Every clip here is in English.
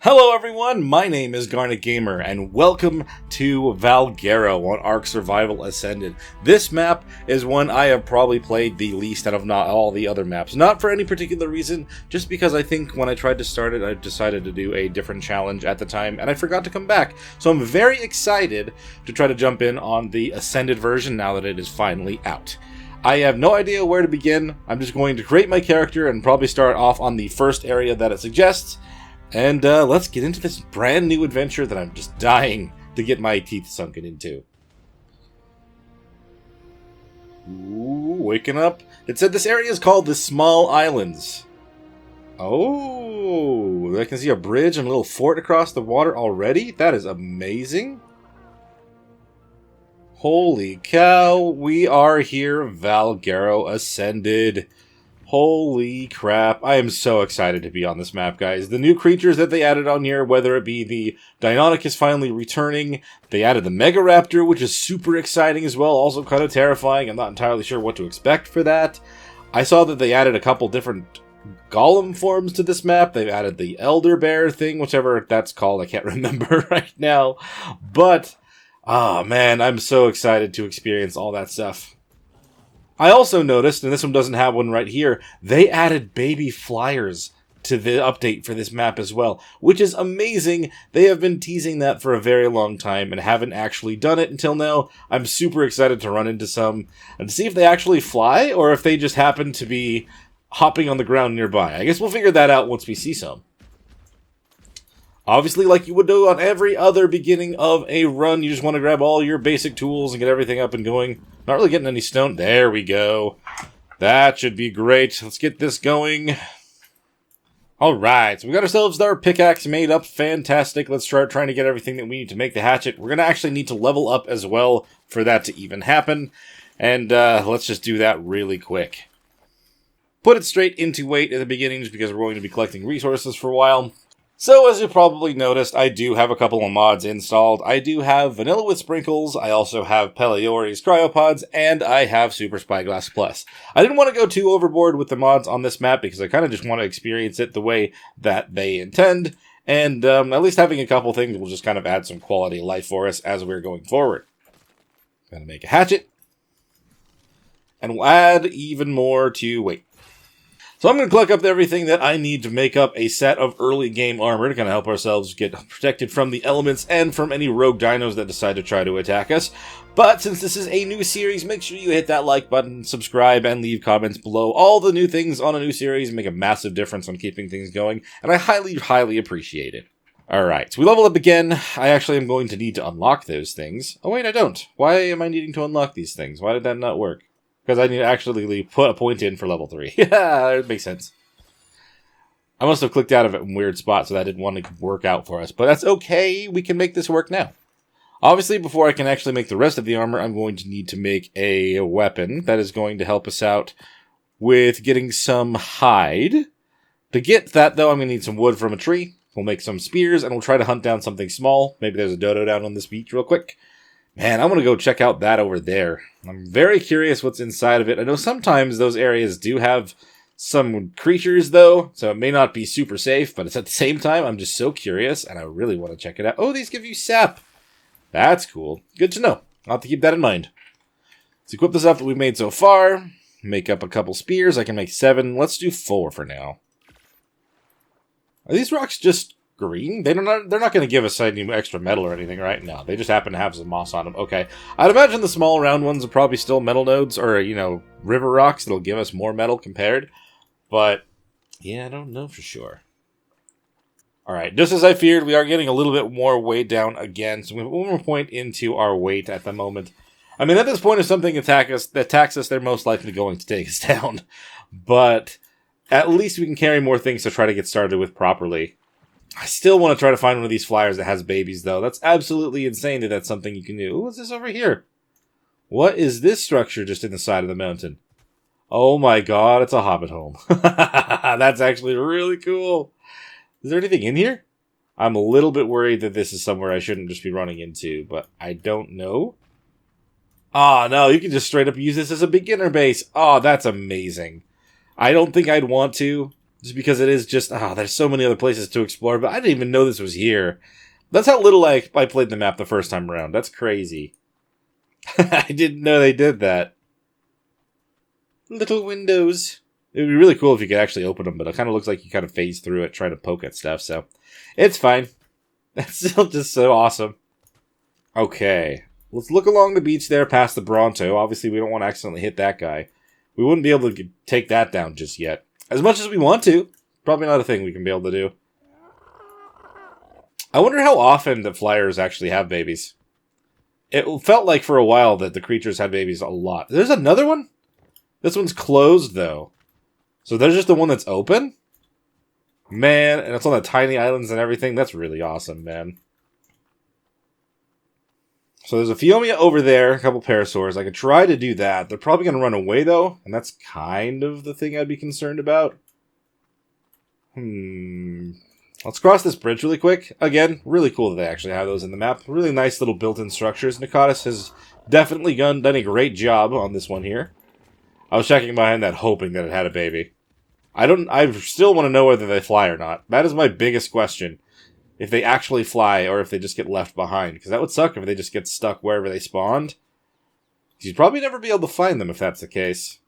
Hello everyone, my name is Garnet Gamer, and welcome to Valguero on Ark Survival Ascended. This map is one I have probably played the least out of not all the other maps. Not for any particular reason, just because I think when I tried to start it, I decided to do a different challenge at the time, and I forgot to come back. So I'm very excited to try to jump in on the Ascended version now that it is finally out. I have no idea where to begin. I'm just going to create my character and probably start off on the first area that it suggests. And let's get into this brand new adventure that I'm just dying to get my teeth sunken into. Ooh, waking up. It said this area is called the Small Islands. Oh, I can see a bridge and a little fort across the water already? That is amazing. Holy cow, we are here, Valguero Ascended. Holy crap, I am so excited to be on this map, guys. The new creatures that they added on here, whether it be the Deinonychus finally returning, they added the Mega Raptor, which is super exciting as well, also kind of terrifying. I'm not entirely sure what to expect for that. I saw that they added a couple different golem forms to this map. They've added the Elder Bear thing, whichever that's called, I can't remember right now. But, oh man, I'm so excited to experience all that stuff. I also noticed, and this one doesn't have one right here, they added baby flyers to the update for this map as well, which is amazing. They have been teasing that for a very long time and haven't actually done it until now. I'm super excited to run into some and see if they actually fly or if they just happen to be hopping on the ground nearby. I guess we'll figure that out once we see some. Obviously, like you would do on every other beginning of a run, you just want to grab all your basic tools and get everything up and going. Not really getting any stone. There we go. That should be great. Let's get this going. Alright, so we got ourselves our pickaxe made up. Fantastic. Let's start trying to get everything that we need to make the hatchet. We're going to actually need to level up as well for that to even happen. And let's just do that really quick. Put it straight into wait at the beginning just because we're going to be collecting resources for a while. So, as you probably noticed, I do have a couple of mods installed. I do have Vanilla with Sprinkles, I also have Peleori's Cryopods, and I have Super Spyglass Plus. I didn't want to go too overboard with the mods on this map because I kind of just want to experience it the way that they intend, and at least having a couple things will just kind of add some quality of life for us as we're going forward. Gonna make a hatchet, and we'll add even more to wait. So I'm going to collect up everything that I need to make up a set of early game armor to kind of help ourselves get protected from the elements and from any rogue dinos that decide to try to attack us. But since this is a new series, make sure you hit that like button, subscribe, and leave comments below. All the new things on a new series make a massive difference on keeping things going, and I highly, highly appreciate it. Alright, so we level up again. I actually am going to need to unlock those things. Oh wait, I don't. Why am I needing to unlock these things? Why did that not work? Because I need to actually put a point in for level 3. Yeah, that makes sense. I must have clicked out of it in a weird spot, so that didn't want to work out for us. But that's okay, we can make this work now. Obviously, before I can actually make the rest of the armor, I'm going to need to make a weapon that is going to help us out with getting some hide. To get that, though, I'm going to need some wood from a tree. We'll make some spears, and we'll try to hunt down something small. Maybe there's a dodo down on this beach real quick. Man, I want to go check out that over there. I'm very curious what's inside of it. I know sometimes those areas do have some creatures, though, so it may not be super safe, but it's at the same time, I'm just so curious, and I really want to check it out. Oh, these give you sap. That's cool. Good to know. I'll have to keep that in mind. Let's equip the stuff that we've made so far. Make up a couple spears. I can make 7. Let's do 4 for now. Are these rocks just green? They're not going to give us any extra metal or anything, right? No, they just happen to have some moss on them. Okay. I'd imagine the small round ones are probably still metal nodes or, river rocks that'll give us more metal compared. But, yeah, I don't know for sure. Alright, just as I feared, we are getting a little bit more weight down again. So we have one more point into our weight at the moment. I mean, at this point, if something attacks us, they're most likely going to take us down. But at least we can carry more things to try to get started with properly. I still want to try to find one of these flyers that has babies, though. That's absolutely insane that that's something you can do. Ooh, what's this over here? What is this structure just in the side of the mountain? Oh my god, it's a hobbit home. That's actually really cool. Is there anything in here? I'm a little bit worried that this is somewhere I shouldn't just be running into, but I don't know. Ah, no, you can just straight up use this as a beginner base. Oh, that's amazing. I don't think I'd want to, Just because it is just, there's so many other places to explore, but I didn't even know this was here. That's how little I played the map the first time around. That's crazy. I didn't know they did that. Little windows. It would be really cool if you could actually open them, but it kind of looks like you kind of phase through it trying to poke at stuff, so it's fine. That's still just so awesome. Okay. Let's look along the beach there past the Bronto. Obviously, we don't want to accidentally hit that guy. We wouldn't be able to take that down just yet. As much as we want to. Probably not a thing we can be able to do. I wonder how often the flyers actually have babies. It felt like for a while that the creatures had babies a lot. There's another one? This one's closed, though. So there's just the one that's open? Man, and it's on the tiny islands and everything. That's really awesome, man. So there's a Phiomia over there, a couple parasaurs. I could try to do that. They're probably going to run away, though. And that's kind of the thing I'd be concerned about. Let's cross this bridge really quick. Again, really cool that they actually have those in the map. Really nice little built-in structures. Nikotis has definitely done a great job on this one here. I was checking behind that, hoping that it had a baby. I still want to know whether they fly or not. That is my biggest question. If they actually fly, or if they just get left behind. Because that would suck if they just get stuck wherever they spawned. You'd probably never be able to find them if that's the case.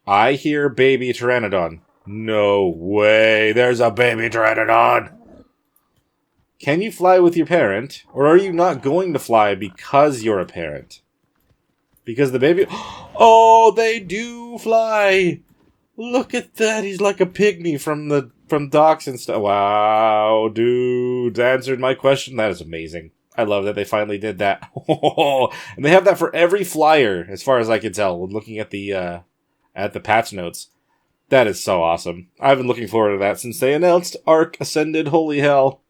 I hear baby Pteranodon. No way, there's a baby Pteranodon! Can you fly with your parent? Or are you not going to fly because you're a parent? Because the baby... Oh, they do fly! Look at that, he's like a pygmy from docks and stuff. Wow, dude, answered my question. That is amazing. I love that they finally did that. And they have that for every flyer, as far as I can tell, when looking at the patch notes. That is so awesome. I've been looking forward to that since they announced Ark Ascended. Holy hell.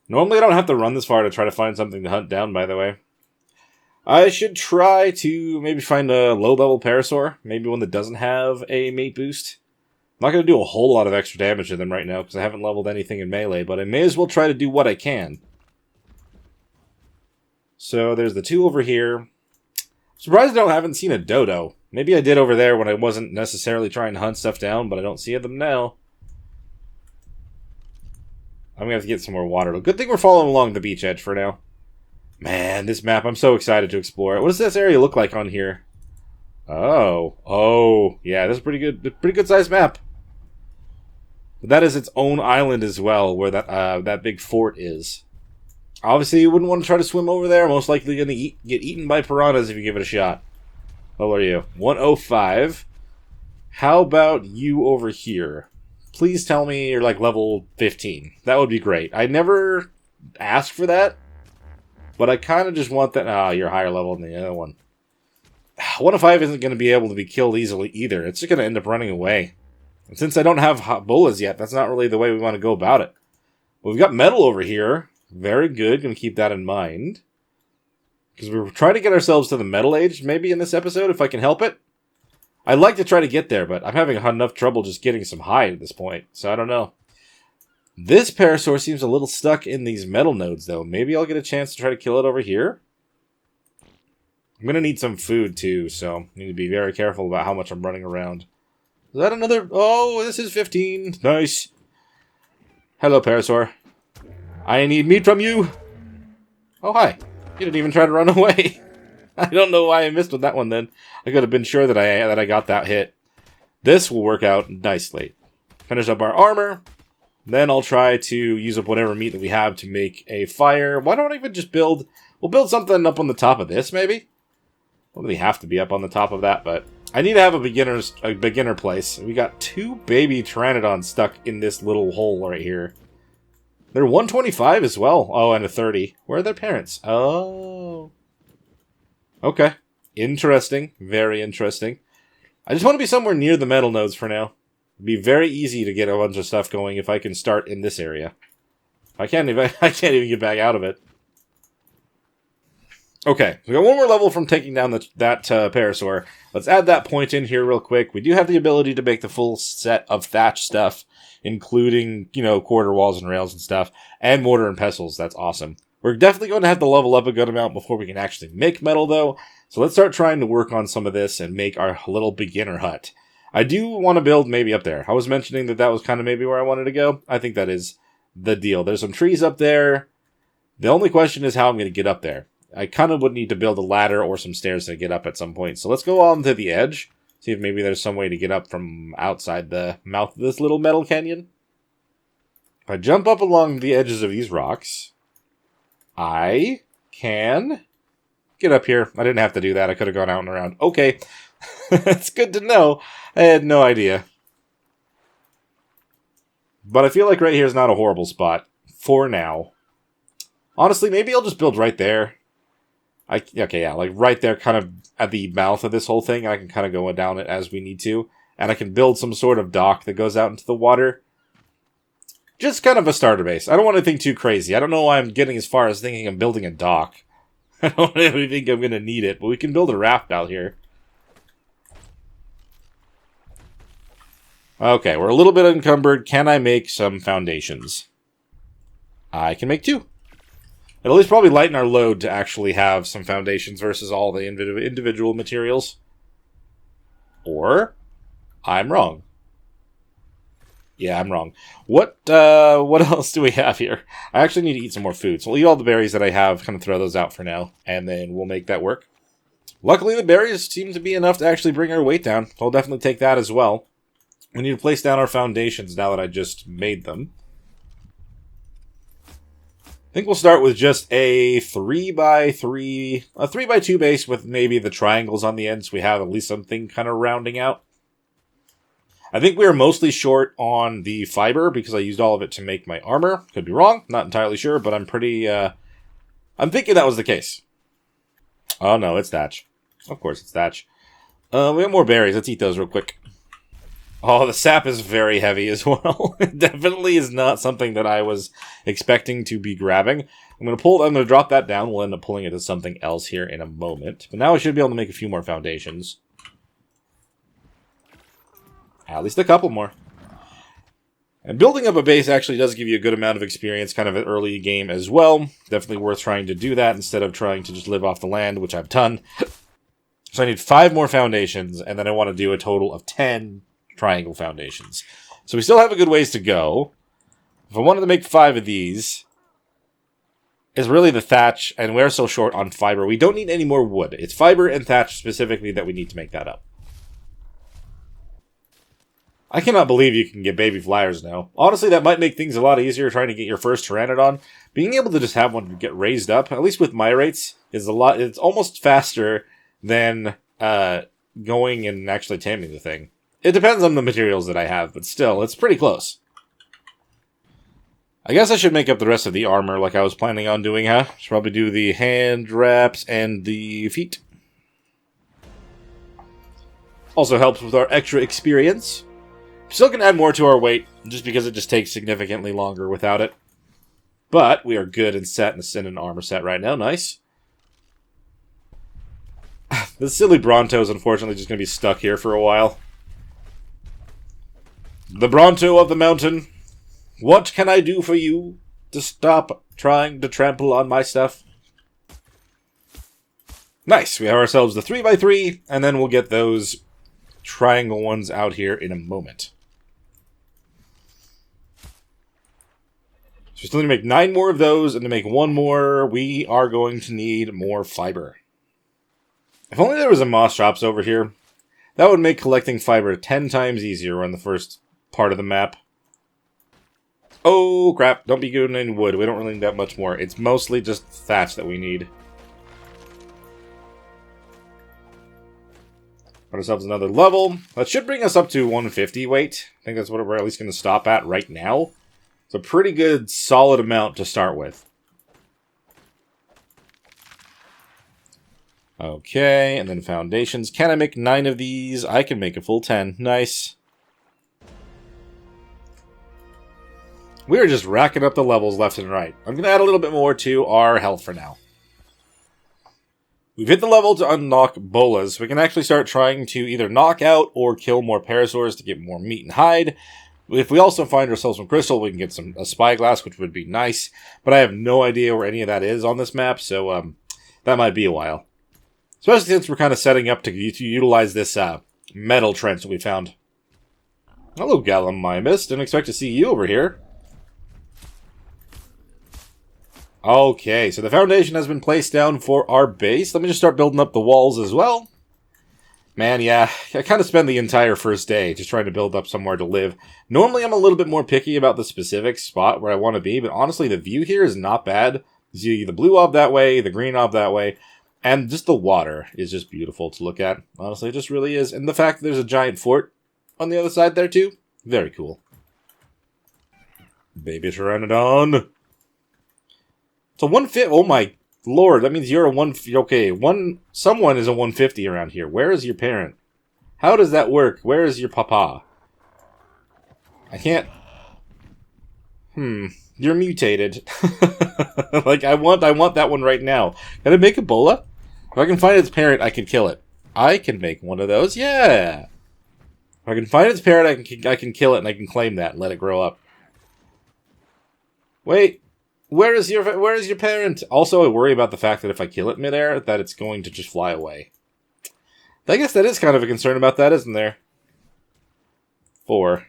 Normally I don't have to run this far to try to find something to hunt down, by the way. I should try to maybe find a low-level Parasaur. Maybe one that doesn't have a mate boost. I'm not going to do a whole lot of extra damage to them right now, because I haven't leveled anything in melee, but I may as well try to do what I can. So there's the two over here. Surprised I haven't seen a dodo. Maybe I did over there when I wasn't necessarily trying to hunt stuff down, but I don't see them now. I'm going to have to get some more water. Good thing we're following along the beach edge for now. Man, this map, I'm so excited to explore it. What does this area look like on here? Oh, yeah, this is pretty good sized map. But that is its own island as well, where that big fort is. Obviously, you wouldn't want to try to swim over there. Most likely going to get eaten by piranhas if you give it a shot. How old are you? 105. How about you over here? Please tell me you're like level 15. That would be great. I never asked for that. But I kind of just want that... Ah, you're higher level than the other one. 105 isn't going to be able to be killed easily either. It's just going to end up running away. And since I don't have bolas yet, that's not really the way we want to go about it. Well, we've got metal over here. Very good. Going to keep that in mind. Because we're trying to get ourselves to the metal age, maybe in this episode, if I can help it. I'd like to try to get there, but I'm having enough trouble just getting some hide at this point. So I don't know. This Parasaur seems a little stuck in these metal nodes, though. Maybe I'll get a chance to try to kill it over here. I'm going to need some food, too, so I need to be very careful about how much I'm running around. Is that another... Oh, this is 15. Nice. Hello, Parasaur. I need meat from you. Oh, hi. You didn't even try to run away. I don't know why I missed with that one, then. I could have been sure that I got that hit. This will work out nicely. Finish up our armor. Then I'll try to use up whatever meat that we have to make a fire. Why don't I even just build... We'll build something up on the top of this, maybe? Well, we have to be up on the top of that, but... I need to have a beginner place. We got two baby Pteranodons stuck in this little hole right here. They're 125 as well. Oh, and a 30. Where are their parents? Oh. Okay. Interesting. Very interesting. I just want to be somewhere near the metal nodes for now. It'd be very easy to get a bunch of stuff going if I can start in this area. I can't even get back out of it. Okay, we got one more level from taking down that Parasaur. Let's add that point in here real quick. We do have the ability to make the full set of thatch stuff, including, quarter walls and rails and stuff, and mortar and pestles. That's awesome. We're definitely going to have to level up a good amount before we can actually make metal, though, So let's start trying to work on some of this and make our little beginner hut. I do want to build maybe up there. I was mentioning that was kind of maybe where I wanted to go. I think that is the deal. There's some trees up there. The only question is how I'm going to get up there. I kind of would need to build a ladder or some stairs to get up at some point. So let's go on to the edge. See if maybe there's some way to get up from outside the mouth of this little metal canyon. If I jump up along the edges of these rocks, I can get up here. I didn't have to do that. I could have gone out and around. Okay. That's good to know. I had no idea. But I feel like right here is not a horrible spot for now. Honestly, maybe I'll just build right there. Okay, yeah, like right there, kind of at the mouth of this whole thing. I can kind of go down it as we need to. And I can build some sort of dock that goes out into the water. Just kind of a starter base. I don't want anything too crazy. I don't know why I'm getting as far as thinking I'm building a dock. I don't really think I'm going to need it, but we can build a raft out here. Okay, we're a little bit encumbered. Can I make some foundations? I can make 2. It'll at least probably lighten our load to actually have some foundations versus all the individual materials. Or, I'm wrong. Yeah, I'm wrong. What else do we have here? I actually need to eat some more food, so we'll eat all the berries that I have, kind of throw those out for now, and then we'll make that work. Luckily, the berries seem to be enough to actually bring our weight down, so I'll definitely take that as well. We need to place down our foundations now that I just made them. I think we'll start with just a 3x2 base with maybe the triangles on the ends. So we have at least something kind of rounding out. I think we are mostly short on the fiber because I used all of it to make my armor. Could be wrong, not entirely sure, but I'm pretty, I'm thinking that was the case. Oh no, it's thatch. Of course it's thatch. We have more berries. Let's eat those real quick. Oh, the sap is very heavy as well. It definitely is not something that I was expecting to be grabbing. I'm going to drop that down. We'll end up pulling it to something else here in a moment. But now I should be able to make a few more foundations. At least a couple more. And building up a base actually does give you a good amount of experience, kind of an early game as well. Definitely worth trying to do that instead of trying to just live off the land, which I've done. So I need 5 more foundations, and then I want to do a total of 10 triangle foundations. So we still have a good ways to go. If I wanted to make 5 of these, it's really the thatch, and we're so short on fiber. We don't need any more wood. It's fiber and thatch specifically that we need to make that up. I cannot believe you can get baby flyers now. Honestly, that might make things a lot easier trying to get your first Pteranodon. Being able to just have one get raised up, at least with my rates, is a lot. It's almost faster than going and actually taming the thing. It depends on the materials that I have, but still, it's pretty close. I guess I should make up the rest of the armor like I was planning on doing, huh? Should probably do the hand wraps and the feet. Also helps with our extra experience. Still can add more to our weight, just because it just takes significantly longer without it. But we are good and set in an armor set right now. Nice. The silly Bronto is unfortunately just going to be stuck here for a while. The Bronto of the mountain. What can I do for you to stop trying to trample on my stuff? Nice. We have ourselves the 3x3, and then we'll get those triangle ones out here in a moment. So we still need to make 9 more of those, and to make 1 more, we are going to need more fiber. If only there was a moss shops over here, that would make collecting fiber 10 times easier on the first part of the map. Oh, crap. Don't be getting any wood. We don't really need that much more. It's mostly just thatch that we need. Put ourselves another level. That should bring us up to 150 weight. I think that's what we're at least going to stop at right now. It's a pretty good, solid amount to start with. Okay, and then foundations. Can I make 9 of these? I can make a full 10. Nice. We are just racking up the levels left and right. I'm going to add a little bit more to our health for now. We've hit the level to unlock bolas. We can actually start trying to either knock out or kill more parasaurs to get more meat and hide. If we also find ourselves some crystal, we can get a spyglass, which would be nice. But I have no idea where any of that is on this map, so that might be a while. Especially since we're kind of setting up to utilize this metal trench that we found. Hello, Gallimimus. Didn't expect to see you over here. Okay, so the foundation has been placed down for our base. Let me just start building up the walls as well. Man, yeah, I kind of spend the entire first day just trying to build up somewhere to live. Normally, I'm a little bit more picky about the specific spot where I want to be, but honestly, the view here is not bad. You see the blue ob that way, the green ob that way, and just the water is just beautiful to look at. Honestly, it just really is. And the fact that there's a giant fort on the other side there, too, very cool. Baby Pteranodon. It's a 150. Oh my lord, that means you're a 150. Okay, someone is a 150 around here. Where is your parent? How does that work? Where is your papa? I can't. You're mutated. Like, I want that one right now. Can I make Ebola? If I can find its parent, I can kill it. I can make one of those, yeah. If I can find its parent, I can kill it, and I can claim that and let it grow up. Wait. Where is your parent? Also, I worry about the fact that if I kill it midair, that it's going to just fly away. I guess that is kind of a concern about that, isn't there? 4.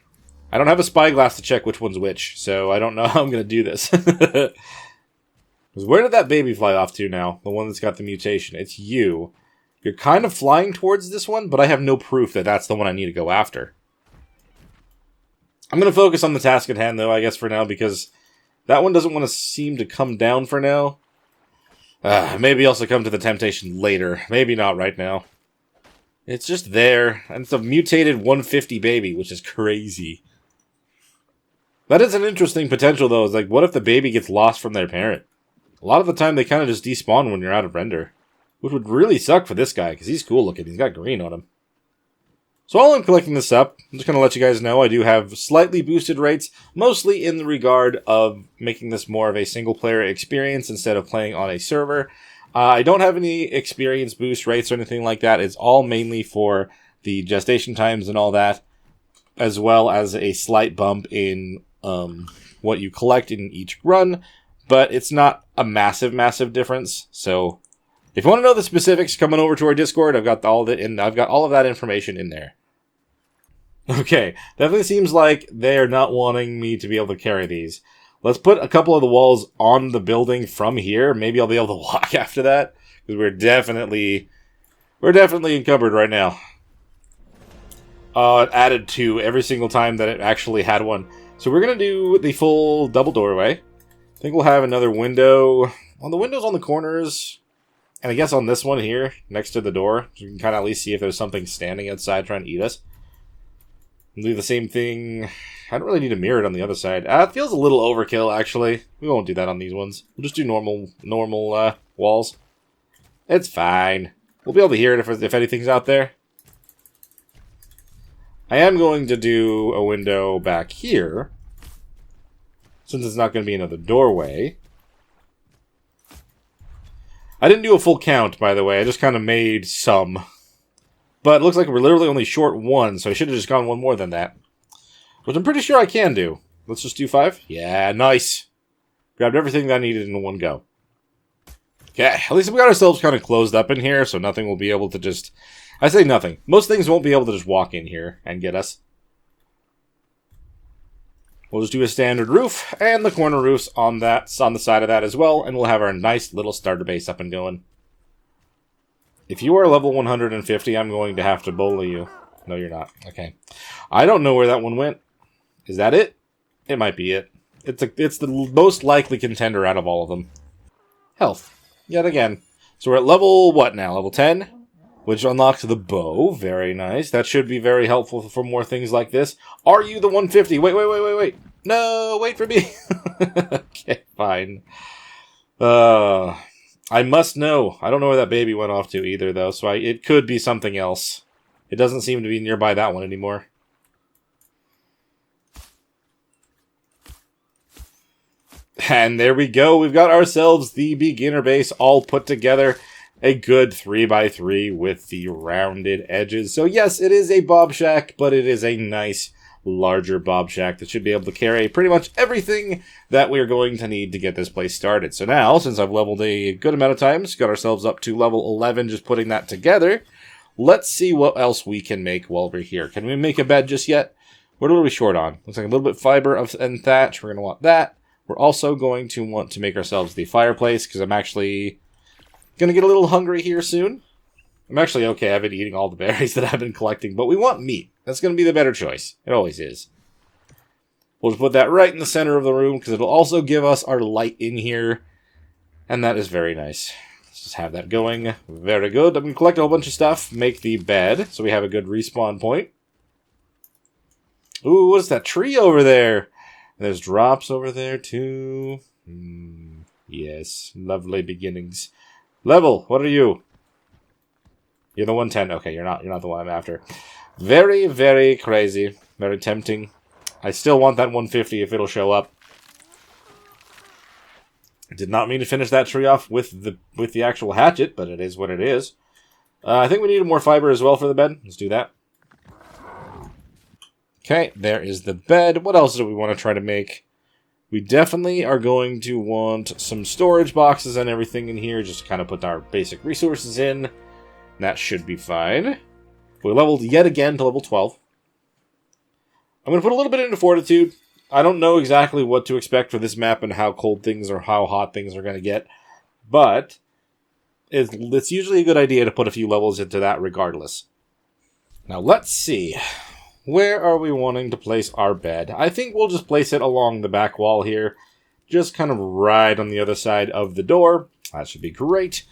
I don't have a spyglass to check which one's which, so I don't know how I'm going to do this. Where did that baby fly off to now? The one that's got the mutation. It's you. You're kind of flying towards this one, but I have no proof that that's the one I need to go after. I'm going to focus on the task at hand, though, I guess, for now, because that one doesn't want to seem to come down for now. Maybe I'll succumb to the temptation later. Maybe not right now. It's just there. And it's a mutated 150 baby, which is crazy. That is an interesting potential, though. It's like, what if the baby gets lost from their parent? A lot of the time, they kind of just despawn when you're out of render. Which would really suck for this guy, because he's cool looking. He's got green on him. So while I'm collecting this up, I'm just going to let you guys know I do have slightly boosted rates, mostly in the regard of making this more of a single-player experience instead of playing on a server. I don't have any experience boost rates or anything like that. It's all mainly for the gestation times and all that, as well as a slight bump in what you collect in each run, but it's not a massive difference. So if you want to know the specifics, come on over to our Discord. I've got all of that information in there. Okay, definitely seems like they're not wanting me to be able to carry these. Let's put a couple of the walls on the building from here. Maybe I'll be able to walk after that, because we're definitely encumbered right now. It added 2 every single time that it actually had one. So we're gonna do the full double doorway. I think we'll have another window on the windows on the corners. And I guess on this one here, next to the door, so you can kind of at least see if there's something standing outside trying to eat us. And do the same thing. I don't really need to mirror it on the other side. It feels a little overkill, actually. We won't do that on these ones. We'll just do normal walls. It's fine. We'll be able to hear it if anything's out there. I am going to do a window back here, since it's not going to be another doorway. I didn't do a full count, by the way. I just kind of made some. But it looks like we're literally only short 1, so I should have just gone 1 more than that. Which I'm pretty sure I can do. Let's just do 5. Yeah, nice. Grabbed everything that I needed in one go. Okay, at least we got ourselves kind of closed up in here, so nothing will be able to just... I say nothing. Most things won't be able to just walk in here and get us. We'll just do a standard roof, and the corner roofs on the side of that as well, and we'll have our nice little starter base up and going. If you are level 150, I'm going to have to bully you. No, you're not. Okay. I don't know where that one went. Is that it? It might be it. It's the most likely contender out of all of them. Health. Yet again. So we're at level, what now? Level 10? Which unlocks the bow. Very nice. That should be very helpful for more things like this. Are you the 150? Wait. No, wait for me. Okay, fine. I must know. I don't know where that baby went off to either, though, so it could be something else. It doesn't seem to be nearby that one anymore. And there we go. We've got ourselves the beginner base all put together. A good 3x3 with the rounded edges. So yes, it is a Bob Shack, but it is a nice larger Bob Shack that should be able to carry pretty much everything that we're going to need to get this place started. So now, since I've leveled a good amount of times, got ourselves up to level 11 just putting that together, let's see what else we can make while we're here. Can we make a bed just yet? What are we short on? Looks like a little bit fiber and thatch. We're going to want that. We're also going to want to make ourselves the fireplace, because I'm actually going to get a little hungry here soon. I'm actually okay. I've been eating all the berries that I've been collecting, but we want meat. That's going to be the better choice. It always is. We'll just put that right in the center of the room, because it'll also give us our light in here, and that is very nice. Let's just have that going. Very good. I'm going to collect a whole bunch of stuff, make the bed, so we have a good respawn point. Ooh, what's that tree over there? There's drops over there, too. Yes, lovely beginnings. Level, what are you? You're the 110. Okay, you're not the one I'm after. Very, very crazy. Very tempting. I still want that 150 if it'll show up. I did not mean to finish that tree off with the actual hatchet, but it is what it is. I think we need more fiber as well for the bed. Let's do that. Okay, there is the bed. What else do we want to try to make? We definitely are going to want some storage boxes and everything in here, just to kind of put our basic resources in. That should be fine. We leveled yet again to level 12. I'm going to put a little bit into fortitude. I don't know exactly what to expect for this map and how cold things or how hot things are going to get, but it's usually a good idea to put a few levels into that regardless. Now let's see. Where are we wanting to place our bed? I think we'll just place it along the back wall here. Just kind of right on the other side of the door. That should be great.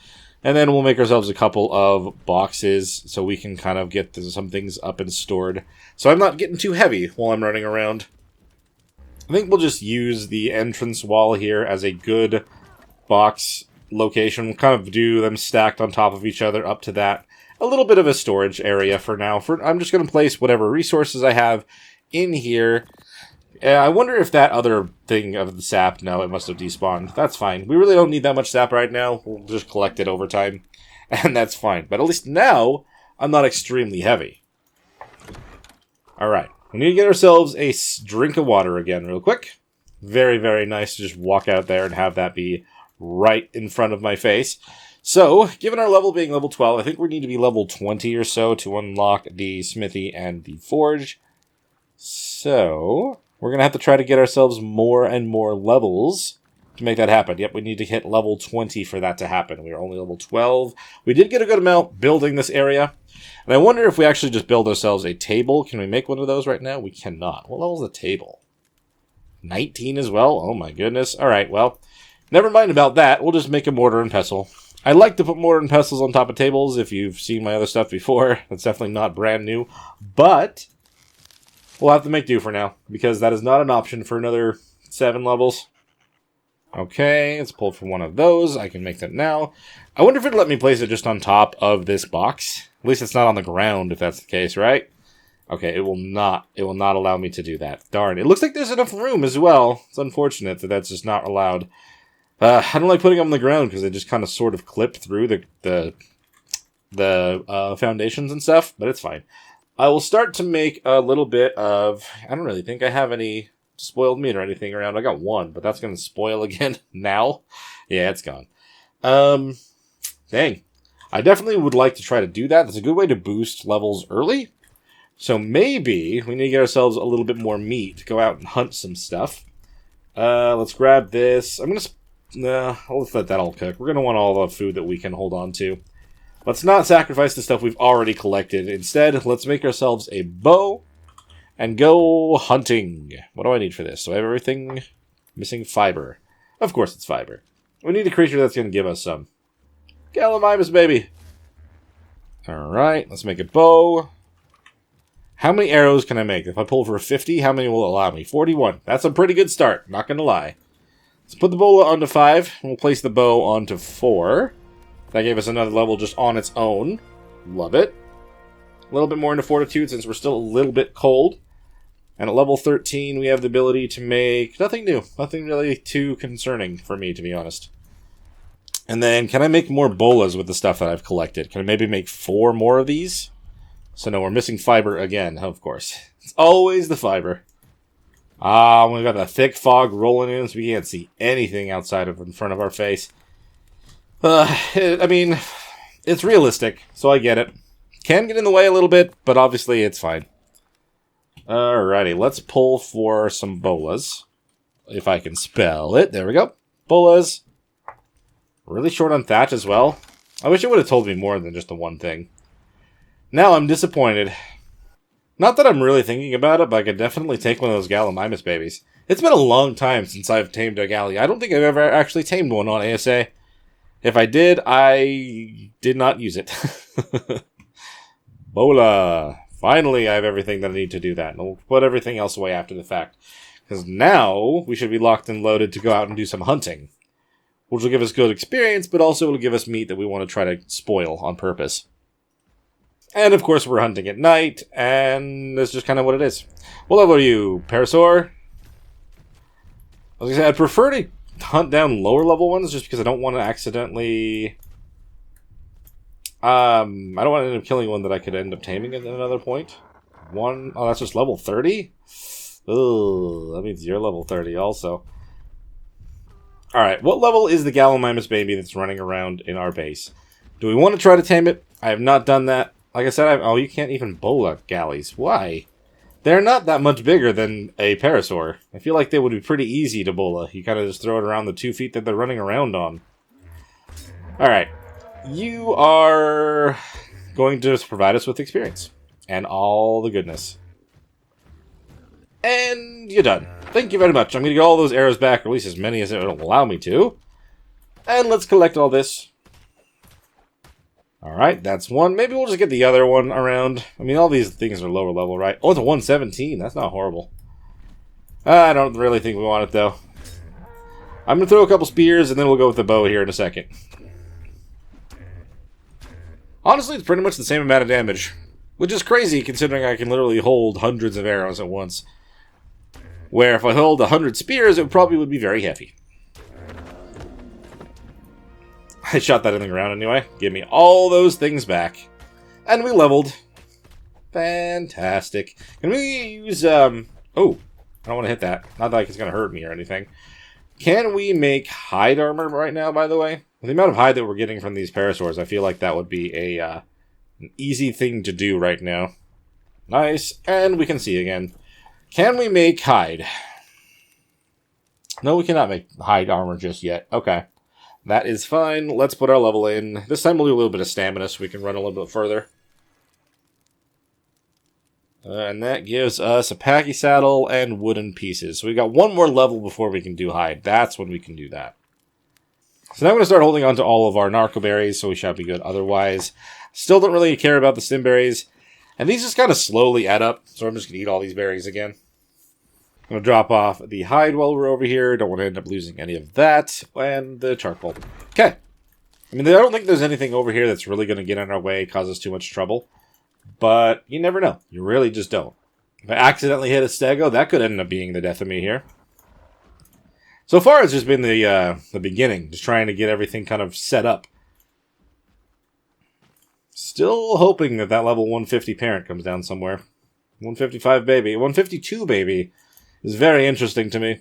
And then we'll make ourselves a couple of boxes so we can kind of get some things up and stored. So I'm not getting too heavy while I'm running around. I think we'll just use the entrance wall here as a good box location. We'll kind of do them stacked on top of each other up to that. A little bit of a storage area for now. I'm just going to place whatever resources I have in here. I wonder if that other thing of the sap... No, it must have despawned. That's fine. We really don't need that much sap right now. We'll just collect it over time. And that's fine. But at least now, I'm not extremely heavy. Alright. We need to get ourselves a drink of water again real quick. Very, very nice to just walk out there and have that be right in front of my face. So, given our level being level 12, I think we need to be level 20 or so to unlock the smithy and the forge. So, we're going to have to try to get ourselves more and more levels to make that happen. Yep, we need to hit level 20 for that to happen. We are only level 12. We did get a good amount building this area. And I wonder if we actually just build ourselves a table. Can we make one of those right now? We cannot. What level is the table? 19 as well? Oh my goodness. Alright, well, never mind about that. We'll just make a mortar and pestle. I like to put mortar and pestles on top of tables. If you've seen my other stuff before, that's definitely not brand new. But we'll have to make do for now, because that is not an option for another 7 levels. Okay, let's pull for one of those. I can make that now. I wonder if it'll let me place it just on top of this box. At least it's not on the ground, if that's the case, right? Okay, it will not. It will not allow me to do that. Darn. It looks like there's enough room as well. It's unfortunate that that's just not allowed. I don't like putting them on the ground because they just kind of sort of clip through the foundations and stuff, but it's fine. I will start to make a little bit of... I don't really think I have any spoiled meat or anything around. I got one, but that's going to spoil again now. Yeah, it's gone. Dang. I definitely would like to try to do that. That's a good way to boost levels early. So maybe we need to get ourselves a little bit more meat to go out and hunt some stuff. Let's grab this. Let's let that all cook. We're going to want all the food that we can hold on to. Let's not sacrifice the stuff we've already collected. Instead, let's make ourselves a bow and go hunting. What do I need for this? Do I have everything? Missing fiber. Of course it's fiber. We need a creature that's going to give us some. Gallimimus, baby! Alright, let's make a bow. How many arrows can I make? If I pull for 50, how many will it allow me? 41. That's a pretty good start, not going to lie. Let's put the bow onto 5, and we'll place the bow onto 4. That gave us another level just on its own. Love it. A little bit more into fortitude since we're still a little bit cold. And at level 13, we have the ability to make nothing new. Nothing really too concerning for me, to be honest. And then, can I make more bolas with the stuff that I've collected? Can I maybe make 4 more of these? So no, we're missing fiber again, of course. It's always the fiber. Ah, we've got the thick fog rolling in, so we can't see anything outside of in front of our face. I mean, it's realistic, so I get it. Can get in the way a little bit, but obviously it's fine. Alrighty, let's pull for some bolas. If I can spell it. There we go. Bolas. Really short on thatch as well. I wish it would have told me more than just the one thing. Now I'm disappointed. Not that I'm really thinking about it, but I could definitely take one of those Gallimimus babies. It's been a long time since I've tamed a Galli. I don't think I've ever actually tamed one on ASA. If I did, I did not use it. Bola. Finally, I have everything that I need to do that. And we'll put everything else away after the fact. Because now, we should be locked and loaded to go out and do some hunting. Which will give us good experience, but also will give us meat that we want to try to spoil on purpose. And of course, we're hunting at night, and that's just kind of what it is. What level are you, Parasaur? I was going to say, I'd prefer to hunt down lower level ones, just because I don't want to accidentally... I don't want to end up killing one that I could end up taming at another point. Oh, that's just level 30? Ugh, that means you're level 30 also. Alright, what level is the Gallimimus baby that's running around in our base? Do we want to try to tame it? I have not done that. Like I said, oh, you can't even bola galleys. Why? They're not that much bigger than a Parasaur. I feel like they would be pretty easy to bola. You kind of just throw it around the 2 feet that they're running around on. Alright. You are going to provide us with experience. And all the goodness. And you're done. Thank you very much. I'm going to get all those arrows back, or at least as many as it will allow me to. And let's collect all this. Alright, that's one. Maybe we'll just get the other one around. I mean, all these things are lower level, right? Oh, it's a 117. That's not horrible. I don't really think we want it, though. I'm going to throw a couple spears, and then we'll go with the bow here in a second. Honestly, it's pretty much the same amount of damage. Which is crazy, considering I can literally hold hundreds of arrows at once. Where if I hold 100 spears, it probably would be very heavy. I shot that in the ground anyway. Give me all those things back. And we leveled. Fantastic. Can we use, oh, I don't want to hit that. Not like it's going to hurt me or anything. Can we make hide armor right now, by the way? With the amount of hide that we're getting from these Parasaurs, I feel like that would be an easy thing to do right now. Nice. And we can see again. Can we make hide? No, we cannot make hide armor just yet. Okay. That is fine. Let's put our level in. This time we'll do a little bit of stamina so we can run a little bit further. And that gives us a packy saddle and wooden pieces. So we got one more level before we can do hide. That's when we can do that. So now I'm going to start holding on to all of our narco berries, so we shall be good otherwise. Still don't really care about the stim berries. And these just kind of slowly add up, so I'm just going to eat all these berries again. I'm going to drop off the hide while we're over here. Don't want to end up losing any of that. And the charcoal. Okay. I mean, I don't think there's anything over here that's really going to get in our way, cause us too much trouble. But you never know. You really just don't. If I accidentally hit a stego, that could end up being the death of me here. So far, it's just been the beginning. Just trying to get everything kind of set up. Still hoping that that level 150 parent comes down somewhere. 155 baby. 152 baby is very interesting to me.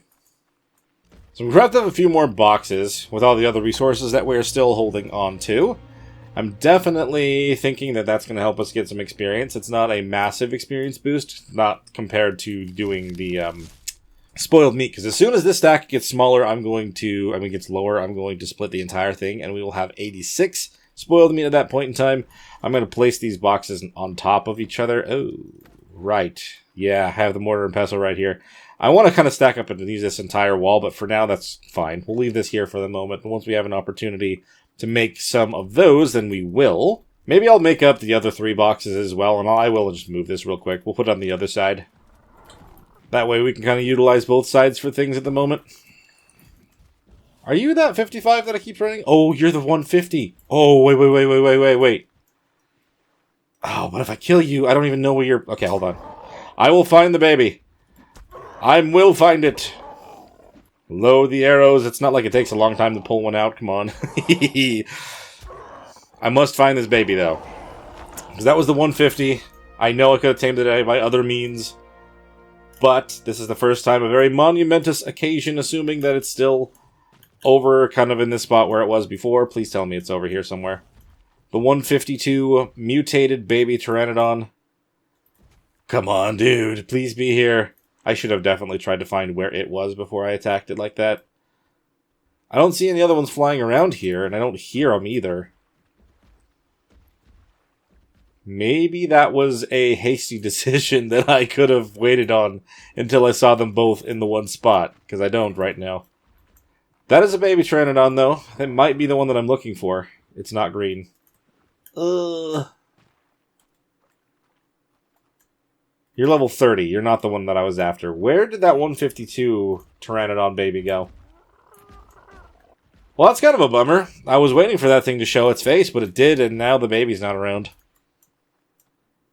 So we've wrapped up a few more boxes with all the other resources that we're still holding on to. I'm definitely thinking that that's going to help us get some experience. It's not a massive experience boost, not compared to doing the spoiled meat. Because as soon as this stack gets smaller, gets lower, I'm going to split the entire thing, and we will have 86 spoiled meat at that point in time. I'm going to place these boxes on top of each other. Oh, right. Yeah, I have the mortar and pestle right here. I want to kind of stack up and use this entire wall, but for now, that's fine. We'll leave this here for the moment. And once we have an opportunity to make some of those, then we will. Maybe I'll make up the other 3 boxes as well, and I will just move this real quick. We'll put it on the other side. That way we can kind of utilize both sides for things at the moment. Are you that 55 that I keep running? Oh, you're the 150. Oh, wait. Oh, but if I kill you, I don't even know where you're... Okay, hold on. I will find the baby. I will find it. Load the arrows. It's not like it takes a long time to pull one out. Come on. I must find this baby, though. Because that was the 150. I know I could have tamed it by other means, but this is the first time, a very monumentous occasion, assuming that it's still over kind of in this spot where it was before. Please tell me it's over here somewhere. The 152 mutated baby Pteranodon. Come on, dude. Please be here. I should have definitely tried to find where it was before I attacked it like that. I don't see any other ones flying around here, and I don't hear them either. Maybe that was a hasty decision that I could have waited on until I saw them both in the one spot, because I don't right now. That is a baby Pteranodon, though. It might be the one that I'm looking for. It's not green. You're level 30. You're not the one that I was after. Where did that 152 Pteranodon baby go? Well, that's kind of a bummer. I was waiting for that thing to show its face, but it did, and now the baby's not around.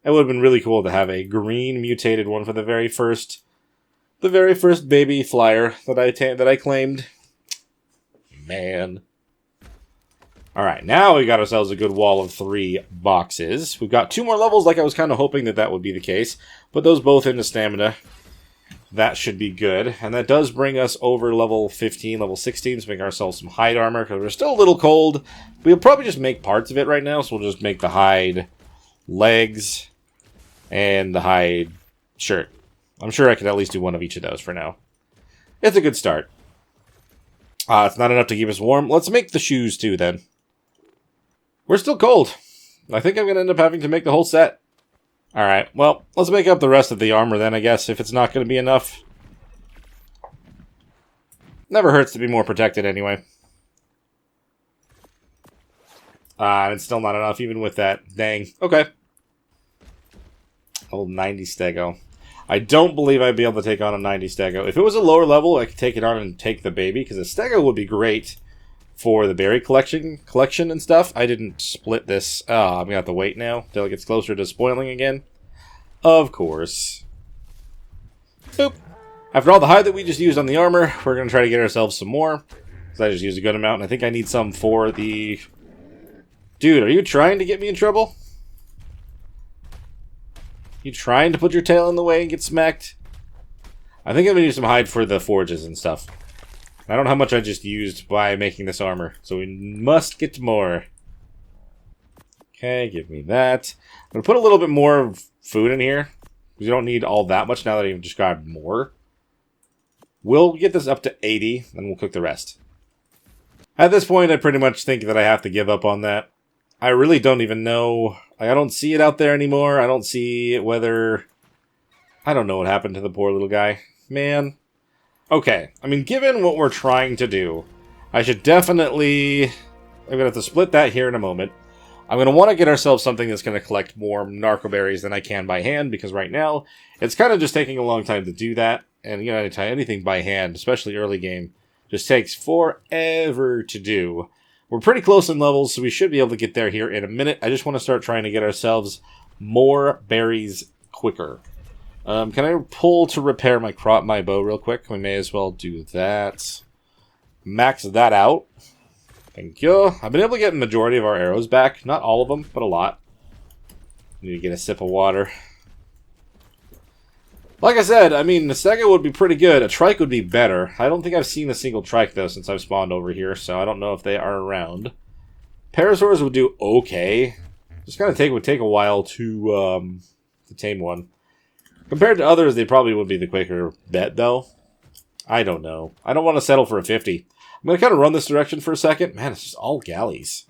It would have been really cool to have a green mutated one for the very first baby flyer that I claimed. Man. Alright, now we got ourselves a good wall of 3 boxes. We've got 2 more levels, like I was kind of hoping that would be the case. Put those both into stamina. That should be good. And that does bring us over level 15, level 16, so make ourselves some hide armor, because we're still a little cold. We'll probably just make parts of it right now, so we'll just make the hide legs and the hide shirt. I'm sure I could at least do one of each of those for now. It's a good start. It's not enough to keep us warm. Let's make the shoes too, then. We're still cold. I think I'm going to end up having to make the whole set. Alright, well, let's make up the rest of the armor then, I guess, if it's not going to be enough. Never hurts to be more protected anyway. It's still not enough, even with that. Dang. Okay. Old 90 stego. I don't believe I'd be able to take on a 90 stego. If it was a lower level, I could take it on and take the baby, because a stego would be great for the berry collection and stuff. I didn't split this. Oh, I'm going to have to wait now till it gets closer to spoiling again. Of course. Boop. After all the hide that we just used on the armor, we're going to try to get ourselves some more. Because I just used a good amount, and I think I need some for the... Dude, are you trying to get me in trouble? You trying to put your tail in the way and get smacked? I think I'm going to use some hide for the forges and stuff. I don't know how much I just used by making this armor, so we must get more. Okay, give me that. I'm going to put a little bit more food in here. We don't need all that much now that I've just grabbed more. We'll get this up to 80, and we'll cook the rest. At this point, I pretty much think that I have to give up on that. I really don't even know. I don't see it out there anymore. I don't see whether... I don't know what happened to the poor little guy. Man. Okay, I mean, given what we're trying to do, I should definitely... I'm going to have to split that here in a moment. I'm going to want to get ourselves something that's going to collect more narcoberries than I can by hand, because right now, it's kind of just taking a long time to do that. And, you know, anything by hand, especially early game, just takes forever to do. We're pretty close in levels, so we should be able to get there here in a minute. I just want to start trying to get ourselves more berries quicker. Can I pull to repair my bow real quick? We may as well do that. Max that out. Thank you. I've been able to get a majority of our arrows back. Not all of them, but a lot. Need to get a sip of water. Like I said, I mean, the stego would be pretty good. A trike would be better. I don't think I've seen a single trike, though, since I've spawned over here, so I don't know if they are around. Parasaurs would do okay. Just kind of would take a while to tame one. Compared to others, they probably would be the quicker bet, though. I don't know. I don't want to settle for a 50. I'm going to kind of run this direction for a second. Man, it's just all galleys.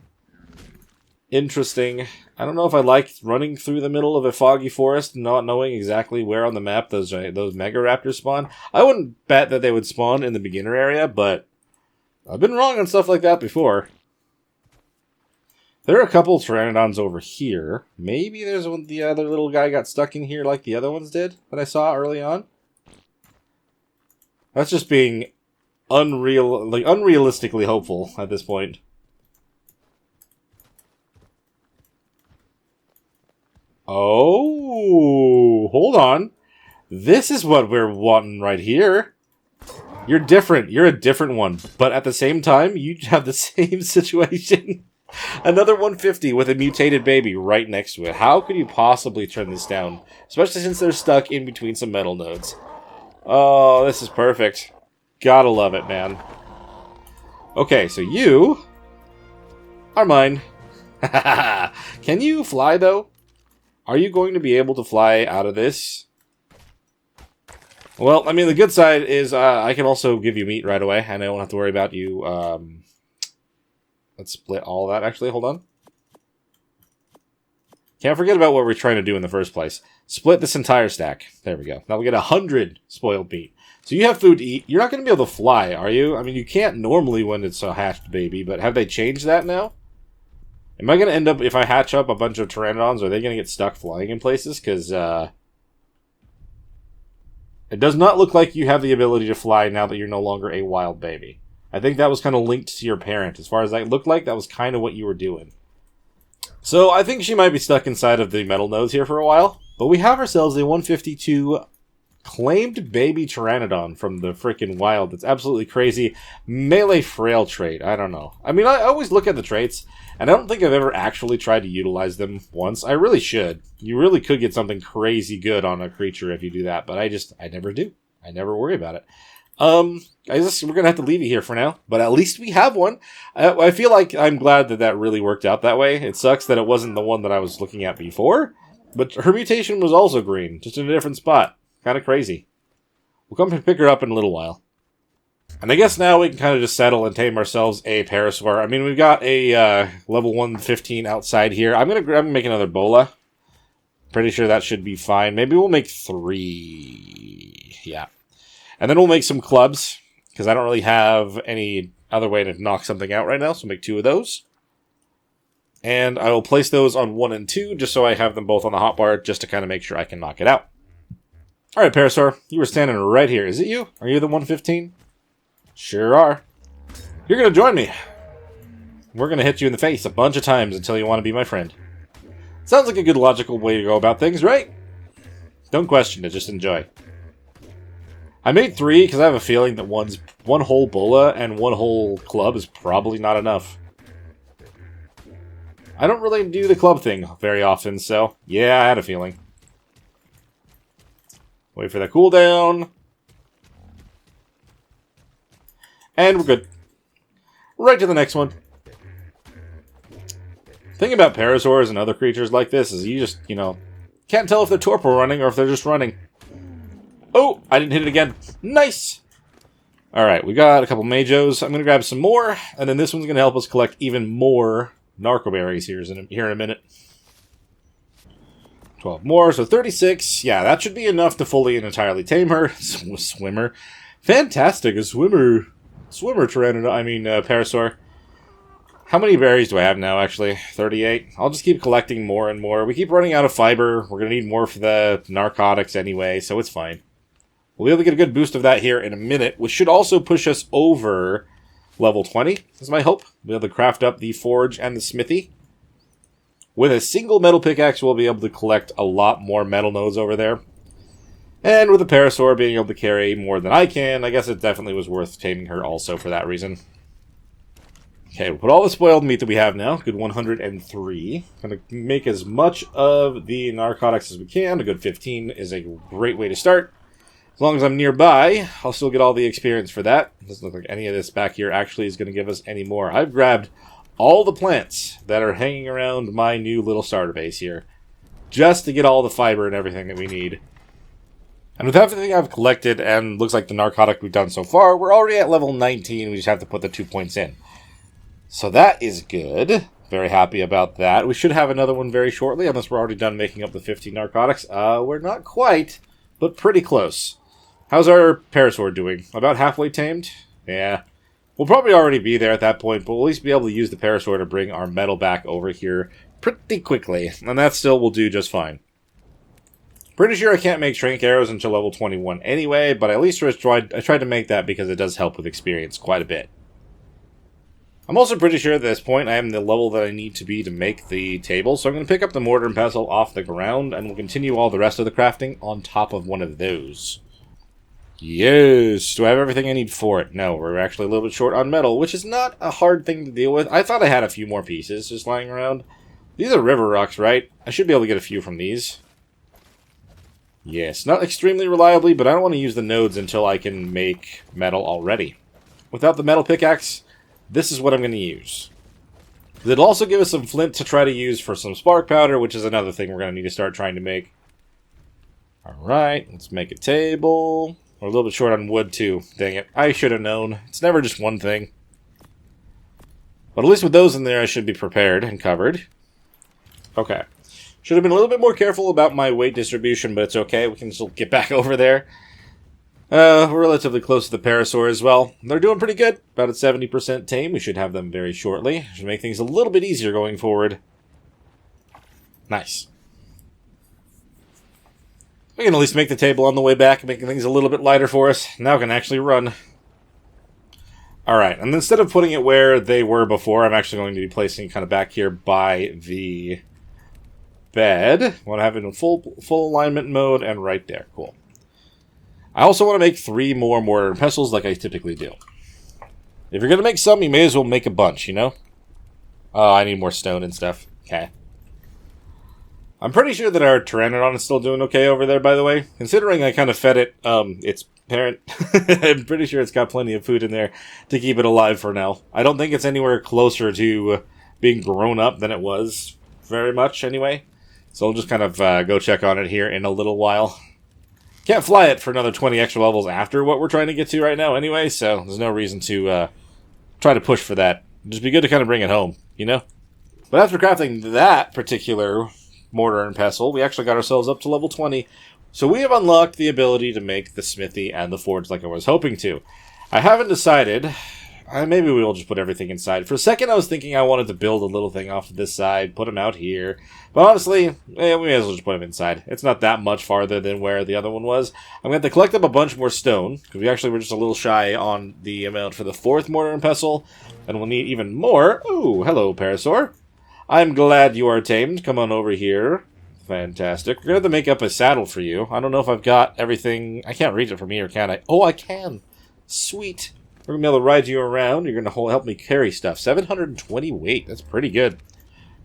Interesting. I don't know if I like running through the middle of a foggy forest, not knowing exactly where on the map those mega raptors spawn. I wouldn't bet that they would spawn in the beginner area, but I've been wrong on stuff like that before. There are a couple Pteranodons over here. Maybe there's one. The other little guy got stuck in here like the other ones did that I saw early on. That's just being unrealistically hopeful at this point. Oh, hold on. This is what we're wanting right here. You're different. You're a different one. But at the same time, you have the same situation. Another 150 with a mutated baby right next to it. How could you possibly turn this down? Especially since they're stuck in between some metal nodes. Oh, this is perfect. Gotta love it, man. Okay, so you are mine. Can you fly, though? Are you going to be able to fly out of this? Well, I mean, the good side is I can also give you meat right away, and I don't have to worry about you. Let's split all that, actually. Hold on. Can't forget about what we're trying to do in the first place. Split this entire stack. There we go. Now we get 100 spoiled meat. So you have food to eat. You're not going to be able to fly, are you? I mean, you can't normally when it's a hatched baby, but have they changed that now? Am I going to end up, if I hatch up a bunch of pteranodons, are they going to get stuck flying in places? Because, it does not look like you have the ability to fly now that you're no longer a wild baby. I think that was kind of linked to your parent. As far as that looked like, that was kind of what you were doing. So I think she might be stuck inside of the metal nodes here for a while. But we have ourselves a 152 claimed baby pteranodon from the freaking wild. That's absolutely crazy. Melee frail trait. I don't know. I mean, I always look at the traits, and I don't think I've ever actually tried to utilize them once. I really should. You really could get something crazy good on a creature if you do that, but I never do. I never worry about it. I guess we're gonna have to leave it here for now, but at least we have one. I feel like I'm glad that that really worked out that way. It sucks that it wasn't the one that I was looking at before, but her mutation was also green, just in a different spot. Kind of crazy. We'll come and pick her up in a little while. And I guess now we can kind of just settle and tame ourselves a parasaur. I mean, we've got a level 115 outside here. I'm gonna make another bola. Pretty sure that should be fine. Maybe we'll make 3. Yeah. And then we'll make some clubs, because I don't really have any other way to knock something out right now, so we'll make 2 of those. And I will place those on 1 and 2, just so I have them both on the hotbar, just to kind of make sure I can knock it out. Alright, Parasaur, you were standing right here. Is it you? Are you the 115? Sure are. You're going to join me. We're going to hit you in the face a bunch of times until you want to be my friend. Sounds like a good logical way to go about things, right? Don't question it, just enjoy. I made 3 because I have a feeling that one whole bola and 1 whole club is probably not enough. I don't really do the club thing very often, so yeah, I had a feeling. Wait for that cooldown. And we're good. Right to the next one. The thing about parasaurs and other creatures like this is you just, can't tell if they're torpor running or if they're just running. Oh, I didn't hit it again. Nice! Alright, we got a couple Majos. I'm going to grab some more, and then this one's going to help us collect even more narcoberries here in a minute. 12 more, so 36. Yeah, that should be enough to fully and entirely tame her. Swimmer. Fantastic, a swimmer. Swimmer Pteranodon, Parasaur. How many berries do I have now, actually? 38. I'll just keep collecting more and more. We keep running out of fiber. We're going to need more for the narcotics anyway, so it's fine. We'll be able to get a good boost of that here in a minute, which should also push us over level 20, is my hope. We'll be able to craft up the forge and the smithy. With a single metal pickaxe, we'll be able to collect a lot more metal nodes over there. And with a Parasaur being able to carry more than I can, I guess it definitely was worth taming her also for that reason. Okay, we'll put all the spoiled meat that we have now. Good 103. Gonna make as much of the narcotics as we can. A good 15 is a great way to start. As long as I'm nearby, I'll still get all the experience for that. Doesn't look like any of this back here actually is going to give us any more. I've grabbed all the plants that are hanging around my new little starter base here, just to get all the fiber and everything that we need. And with everything I've collected, and looks like the narcotic we've done so far, we're already at level 19. We just have to put the 2 points in. So that is good. Very happy about that. We should have another one very shortly, unless we're already done making up the 50 narcotics. We're not quite, but pretty close. How's our Parasaur doing? About halfway tamed? Yeah. We'll probably already be there at that point, but we'll at least be able to use the Parasaur to bring our metal back over here pretty quickly. And that still will do just fine. Pretty sure I can't make shrink arrows until level 21 anyway, but at least I tried to make that because it does help with experience quite a bit. I'm also pretty sure at this point I am the level that I need to be to make the table, so I'm going to pick up the mortar and pestle off the ground, and we'll continue all the rest of the crafting on top of one of those. Yes! Do I have everything I need for it? No, we're actually a little bit short on metal, which is not a hard thing to deal with. I thought I had a few more pieces just lying around. These are river rocks, right? I should be able to get a few from these. Yes, not extremely reliably, but I don't want to use the nodes until I can make metal already. Without the metal pickaxe, this is what I'm going to use. It'll also give us some flint to try to use for some spark powder, which is another thing we're going to need to start trying to make. Alright, let's make a table. We're a little bit short on wood, too. Dang it. I should have known. It's never just one thing. But at least with those in there, I should be prepared and covered. Okay. Should have been a little bit more careful about my weight distribution, but it's okay. We can still get back over there. We're relatively close to the parasaur as well. They're doing pretty good. About at 70% tame. We should have them very shortly. Should make things a little bit easier going forward. Nice. We can at least make the table on the way back, making things a little bit lighter for us. Now we can actually run. Alright, and instead of putting it where they were before, I'm actually going to be placing it kind of back here by the bed. I want to have it in full alignment mode, and right there. Cool. I also want to make 3 more mortar and pestles like I typically do. If you're going to make some, you may as well make a bunch, you know? Oh, I need more stone and stuff. Okay. I'm pretty sure that our Pteranodon is still doing okay over there, by the way. Considering I kind of fed it its parent, I'm pretty sure it's got plenty of food in there to keep it alive for now. I don't think it's anywhere closer to being grown up than it was, very much anyway. So I'll just kind of go check on it here in a little while. Can't fly it for another 20 extra levels after what we're trying to get to right now anyway, so there's no reason to try to push for that. It'd just be good to kind of bring it home, you know? But after crafting that particular mortar and pestle, we actually got ourselves up to level 20. So we have unlocked the ability to make the smithy and the forge like I was hoping to. I haven't decided. Maybe we will just put everything inside. For a second I was thinking I wanted to build a little thing off to this side, put them out here. But honestly, we may as well just put them inside. It's not that much farther than where the other one was. I'm going to have to collect up a bunch more stone, because we actually were just a little shy on the amount for the 4th mortar and pestle. And we'll need even more. Ooh, hello, Parasaur. I'm glad you are tamed. Come on over here. Fantastic. We're going to have to make up a saddle for you. I don't know if I've got everything. I can't reach it from here, can I? Oh, I can. Sweet. We're going to be able to ride you around. You're going to help me carry stuff. 720 weight. That's pretty good.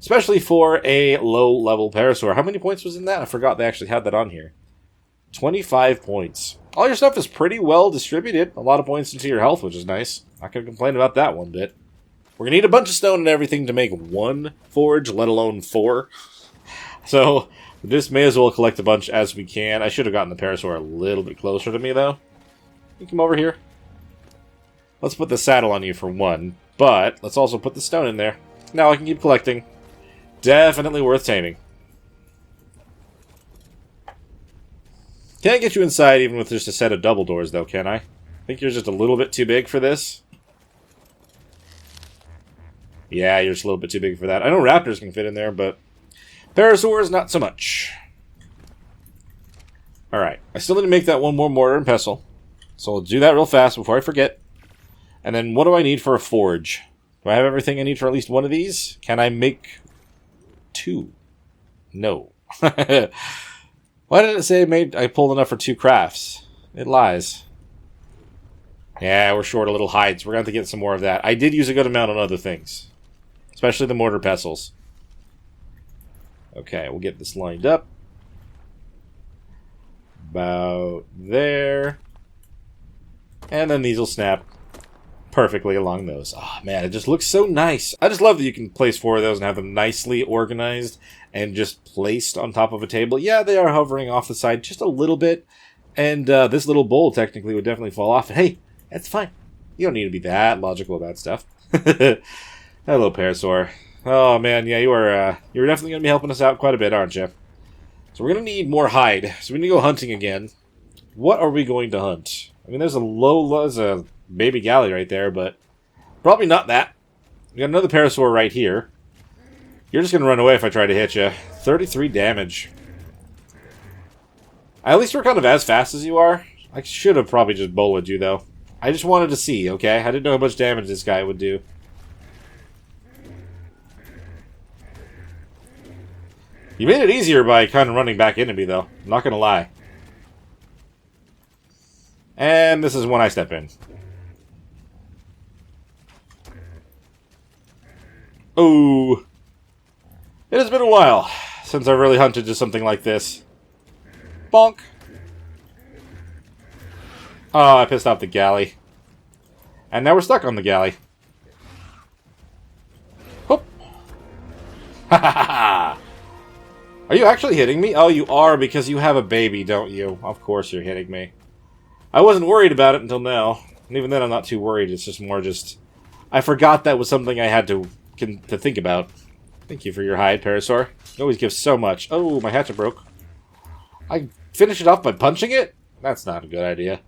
Especially for a low-level Parasaur. How many points was in that? I forgot they actually had that on here. 25 points. All your stuff is pretty well distributed. A lot of points into your health, which is nice. Not going to complain about that one bit. We're going to need a bunch of stone and everything to make 1 forge, let alone 4. So, this may as well collect a bunch as we can. I should have gotten the Parasaur a little bit closer to me, though. You come over here. Let's put the saddle on you for 1, but let's also put the stone in there. Now I can keep collecting. Definitely worth taming. Can't get you inside even with just a set of double doors, though, can I? I think you're just a little bit too big for this. Yeah, you're just a little bit too big for that. I know raptors can fit in there, but Parasaurs, not so much. Alright, I still need to make that 1 more mortar and pestle. So I'll do that real fast before I forget. And then what do I need for a forge? Do I have everything I need for at least 1 of these? Can I make 2? No. Why did it say I pulled enough for 2 crafts? It lies. Yeah, we're short a little hides. We're going to have to get some more of that. I did use a good amount on other things. Especially the mortar pestles. Okay, we'll get this lined up. About there. And then these will snap perfectly along those. Oh man, it just looks so nice. I just love that you can place 4 of those and have them nicely organized and just placed on top of a table. Yeah, they are hovering off the side just a little bit. And this little bowl technically would definitely fall off. And hey, that's fine. You don't need to be that logical about stuff. Hello, Parasaur. Oh man, yeah, you're definitely going to be helping us out quite a bit, aren't you? So we're going to need more hide. So we need to go hunting again. What are we going to hunt? I mean, there's a baby galley right there, but probably not that. We got another Parasaur right here. You're just going to run away if I try to hit you. 33 damage. At least we're kind of as fast as you are. I should have probably just bullied you, though. I just wanted to see, okay? I didn't know how much damage this guy would do. You made it easier by kind of running back into me, though. I'm not going to lie. And this is when I step in. Oh. It has been a while since I've really hunted to something like this. Bonk. Oh, I pissed off the galley. And now we're stuck on the galley. Whoop. Ha ha ha! Are you actually hitting me? Oh, you are, because you have a baby, don't you? Of course you're hitting me. I wasn't worried about it until now. And even then, I'm not too worried. It's just more just... I forgot that was something I had to think about. Thank you for your hide, Parasaur. You always give so much. Oh, my hatchet broke. I finished it off by punching it? That's not a good idea.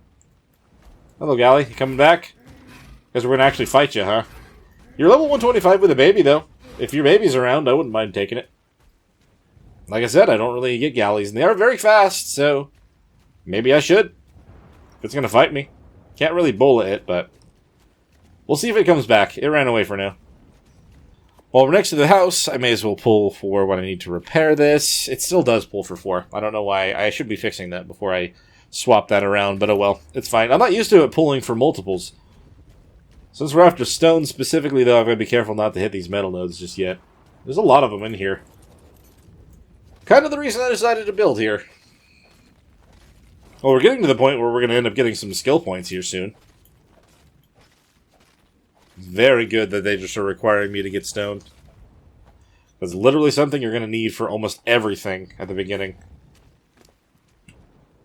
Hello, Galley. You coming back? Guess we're going to actually fight you, huh? You're level 125 with a baby, though. If your baby's around, I wouldn't mind taking it. Like I said, I don't really get galleys, and they are very fast, so maybe I should. If it's going to fight me. Can't really bullet it, but we'll see if it comes back. It ran away for now. While we're next to the house, I may as well pull for what I need to repair this. It still does pull for 4. I don't know why. I should be fixing that before I swap that around, but oh well. It's fine. I'm not used to it pulling for multiples. Since we're after stone specifically, though, I've got to be careful not to hit these metal nodes just yet. There's a lot of them in here. Kind of the reason I decided to build here. Well, we're getting to the point where we're going to end up getting some skill points here soon. Very good that they just are requiring me to get stone. That's literally something you're going to need for almost everything at the beginning.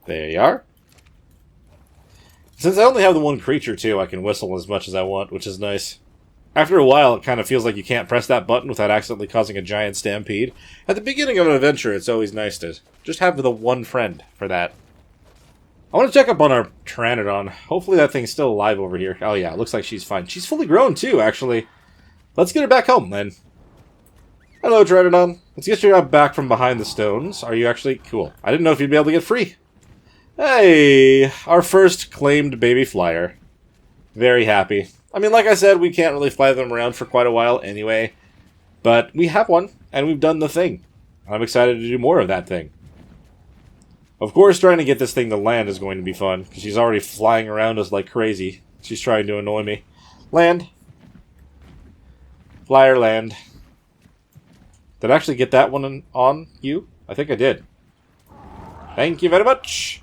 There you are. Since I only have the one creature, too, I can whistle as much as I want, which is nice. After a while, it kind of feels like you can't press that button without accidentally causing a giant stampede. At the beginning of an adventure, it's always nice to just have the one friend for that. I want to check up on our Pteranodon. Hopefully that thing's still alive over here. Oh yeah, it looks like she's fine. She's fully grown too, actually. Let's get her back home, then. Hello, Pteranodon. Let's get you back from behind the stones. Are you actually... Cool. I didn't know if you'd be able to get free. Hey! Our first claimed baby flyer. Very happy. I mean, like I said, we can't really fly them around for quite a while anyway. But we have one, and we've done the thing. I'm excited to do more of that thing. Of course, trying to get this thing to land is going to be fun, because she's already flying around us like crazy. She's trying to annoy me. Land. Flyer land. Did I actually get that one on you? I think I did. Thank you very much.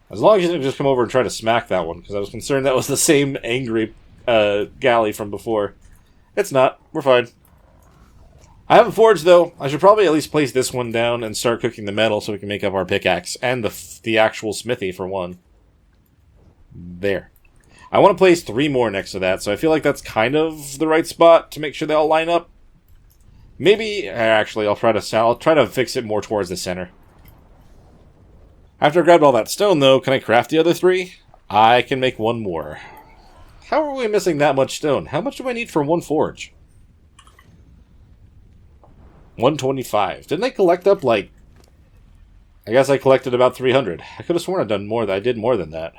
As long as you didn't just come over and try to smack that one, because I was concerned that was the same angry galley from before. It's not. We're fine. I haven't forged, though. I should probably at least place this one down and start cooking the metal so we can make up our pickaxe. And the actual smithy, for one. There. I want to place 3 more next to that, so I feel like that's kind of the right spot to make sure they all line up. Maybe... Actually, I'll try to fix it more towards the center. After I grabbed all that stone, though, can I craft the other 3? I can make 1 more. How are we missing that much stone? How much do I need for 1 forge? 125. Didn't I collect up, like... I guess I collected about 300. I could have sworn I'd done more. I did more than that.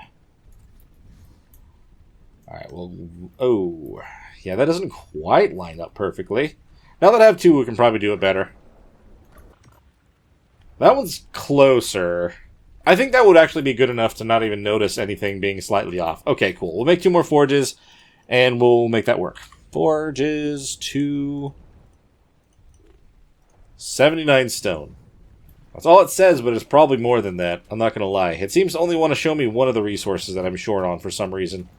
Alright, well... Oh. Yeah, that doesn't quite line up perfectly. Now that I have 2, we can probably do it better. That one's closer. I think that would actually be good enough to not even notice anything being slightly off. Okay, cool. We'll make 2 more forges, and we'll make that work. Forges, 2... 79 stone. That's all it says, but it's probably more than that. I'm not going to lie. It seems to only want to show me one of the resources that I'm short on for some reason.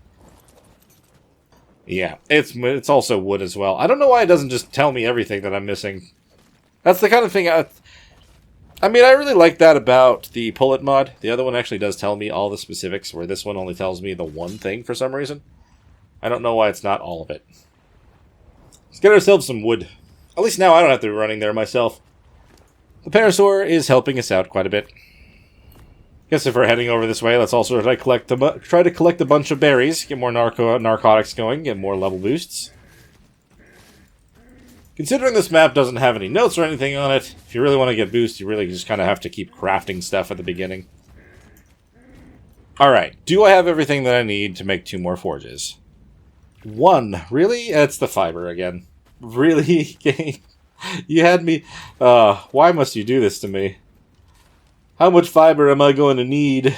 Yeah, it's also wood as well. I don't know why it doesn't just tell me everything that I'm missing. That's the kind of thing I mean, I really like that about the Pullet mod. The other one actually does tell me all the specifics, where this one only tells me the one thing for some reason. I don't know why it's not all of it. Let's get ourselves some wood. At least now I don't have to be running there myself. The Parasaur is helping us out quite a bit. Guess if we're heading over this way, let's also try to collect a bunch of berries, get more narcotics going, get more level boosts. Considering this map doesn't have any notes or anything on it, if you really want to get boosts, you really just kind of have to keep crafting stuff at the beginning. Alright, do I have everything that I need to make 2 more forges? 1. Really? It's the fiber again. Really, game? You had me... why must you do this to me? How much fiber am I going to need?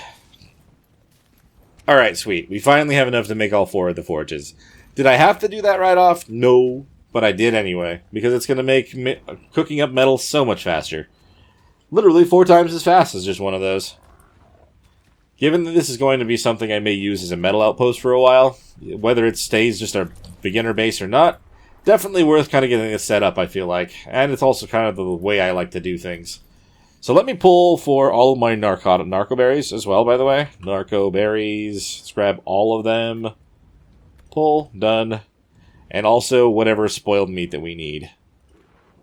Alright, sweet. We finally have enough to make all 4 of the forges. Did I have to do that right off? No. But I did anyway. Because it's going to make cooking up metal so much faster. Literally 4 times as fast as just one of those. Given that this is going to be something I may use as a metal outpost for a while, whether it stays just a beginner base or not, definitely worth kind of getting it set up, I feel like. And it's also kind of the way I like to do things. So let me pull for all of my narco berries as well, by the way. Narco berries. Let's grab all of them. Pull. Done. And also whatever spoiled meat that we need.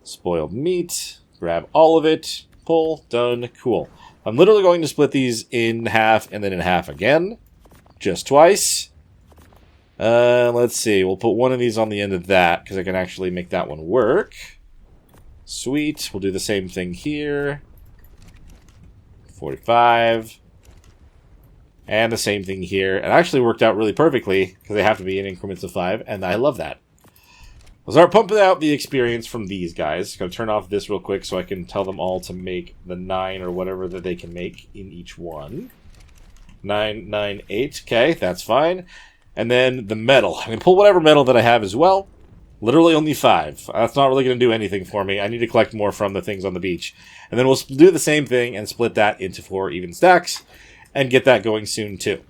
Spoiled meat. Grab all of it. Pull. Done. Cool. I'm literally going to split these in half and then in half again. Just twice. Let's see. We'll put one of these on the end of that because I can actually make that one work. Sweet. We'll do the same thing here. 45. And the same thing here. It actually worked out really perfectly because they have to be in increments of 5, and I love that. We'll start pumping out the experience from these guys. Going to turn off this real quick so I can tell them all to make the 9 or whatever that they can make in each one. 9, 9, 8. Okay, that's fine. And then the metal. I'm going to pull whatever metal that I have as well. Literally only 5. That's not really going to do anything for me. I need to collect more from the things on the beach. And then we'll do the same thing and split that into 4 even stacks. And get that going soon too.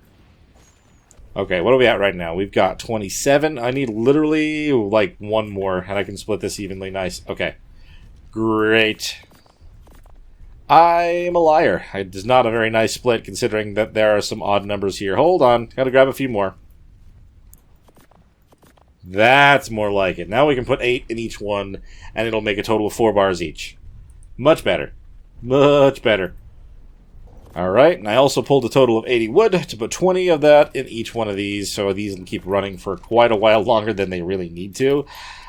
Okay, what are we at right now? We've got 27. I need literally, like, 1 more, and I can split this evenly. Nice. Okay. Great. I'm a liar. It is not a very nice split, considering that there are some odd numbers here. Hold on. Gotta grab a few more. That's more like it. Now we can put 8 in each one, and it'll make a total of 4 bars each. Much better. Much better. Alright, and I also pulled a total of 80 wood to put 20 of that in each one of these, so these will keep running for quite a while longer than they really need to.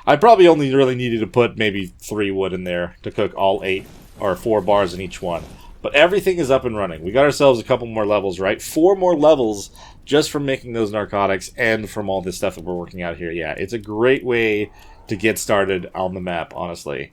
I probably only really needed to put maybe 3 wood in there to cook all 8 or 4 bars in each one. But everything is up and running. We got ourselves a couple more levels, right? 4 more levels just from making those narcotics and from all this stuff that we're working out here. Yeah, it's a great way to get started on the map, honestly.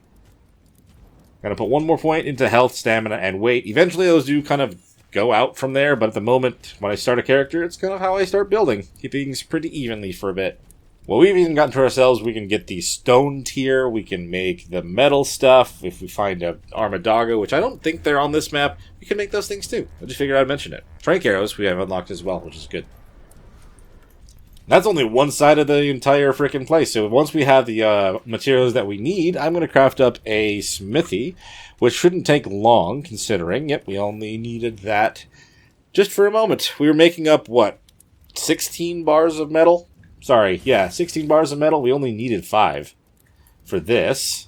Gonna put 1 more point into health, stamina, and weight. Eventually those do kind of go out from there, but at the moment, when I start a character, it's kind of how I start building. Keep things pretty evenly for a bit. Well, we've even gotten to ourselves, we can get the stone tier, we can make the metal stuff. If we find a Armadago, which I don't think they're on this map, we can make those things too. I just figured I'd mention it. Trank arrows we have unlocked as well, which is good. That's only one side of the entire frickin' place. So once we have the materials that we need, I'm going to craft up a smithy, which shouldn't take long, considering, yep, we only needed that just for a moment. We were making up, what, 16 bars of metal? Sorry, yeah, 16 bars of metal. We only needed 5 for this,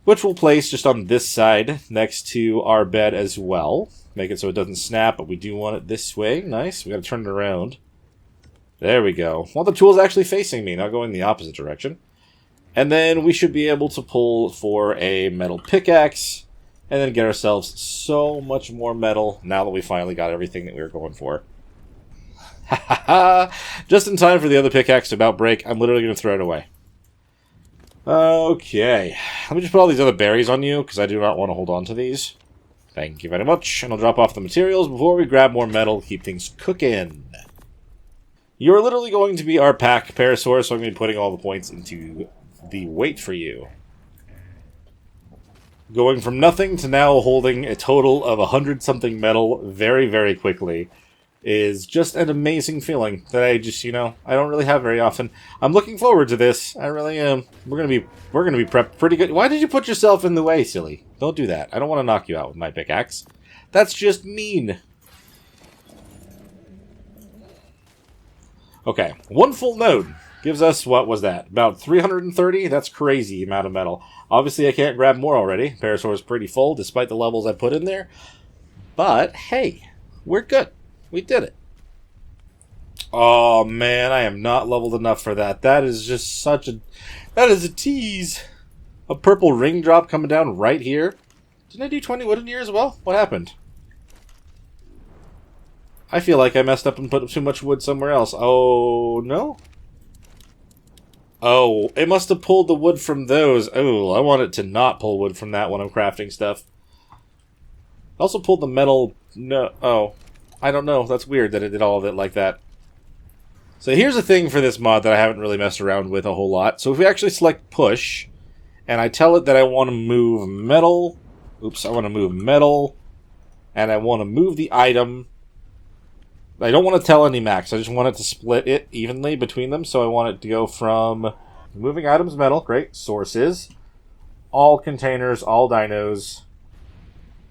which we'll place just on this side next to our bed as well. Make it so it doesn't snap, but we do want it this way. Nice. We got to turn it around. There we go. Well, the tool's actually facing me, not going the opposite direction. And then we should be able to pull for a metal pickaxe, and then get ourselves so much more metal now that we finally got everything that we were going for. Ha ha ha! Just in time for the other pickaxe to about break. I'm literally going to throw it away. Okay. Let me just put all these other berries on you, because I do not want to hold on to these. Thank you very much. And I'll drop off the materials before we grab more metal to keep things cooking. You're literally going to be our pack parasaur, so I'm going to be putting all the points into the weight for you. Going from nothing to now holding a total of 100-something metal very, very quickly is just an amazing feeling that I just, I don't really have very often. I'm looking forward to this. I really am. We're gonna be prepped pretty good. Why did you put yourself in the way, silly? Don't do that. I don't want to knock you out with my pickaxe. That's just mean. Okay, 1 full node gives us, what was that? About 330? That's crazy amount of metal. Obviously, I can't grab more already. Parasaur is pretty full, despite the levels I put in there. But, hey, we're good. We did it. Oh, man, I am not leveled enough for that. That is just such a... That is a tease. A purple ring drop coming down right here. Didn't I do 20 wood in here as well? What happened? I feel like I messed up and put too much wood somewhere else. Oh, no? Oh, it must have pulled the wood from those. Oh, I want it to not pull wood from that when I'm crafting stuff. Also pulled the metal... No, oh. I don't know. That's weird that it did all of it like that. So here's a thing for this mod that I haven't really messed around with a whole lot. So if we actually select push, and I tell it that I want to move metal... Oops, I want to move metal, and I want to move the item. I don't want to tell any max, I just want it to split it evenly between them. So I want it to go from moving items metal, great, sources, all containers, all dinos,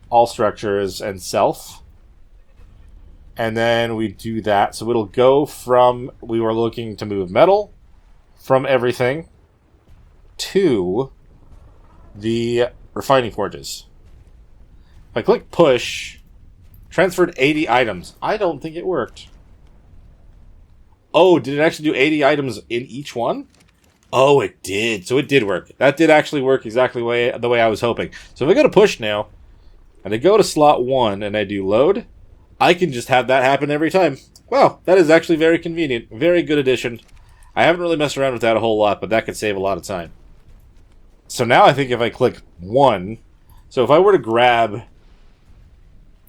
all structures, and self. And then we do that. So it'll go from, we were looking to move metal from everything to the refining forges. If I click push, transferred 80 items. I don't think it worked. Oh, did it actually do 80 items in each one? Oh, it did. So it did work. That did actually work exactly the way I was hoping. So if I go to push now, and I go to slot 1 and I do load, I can just have that happen every time. Wow, that is actually very convenient. Very good addition. I haven't really messed around with that a whole lot, but that could save a lot of time. So now I think if I click 1, so if I were to grab...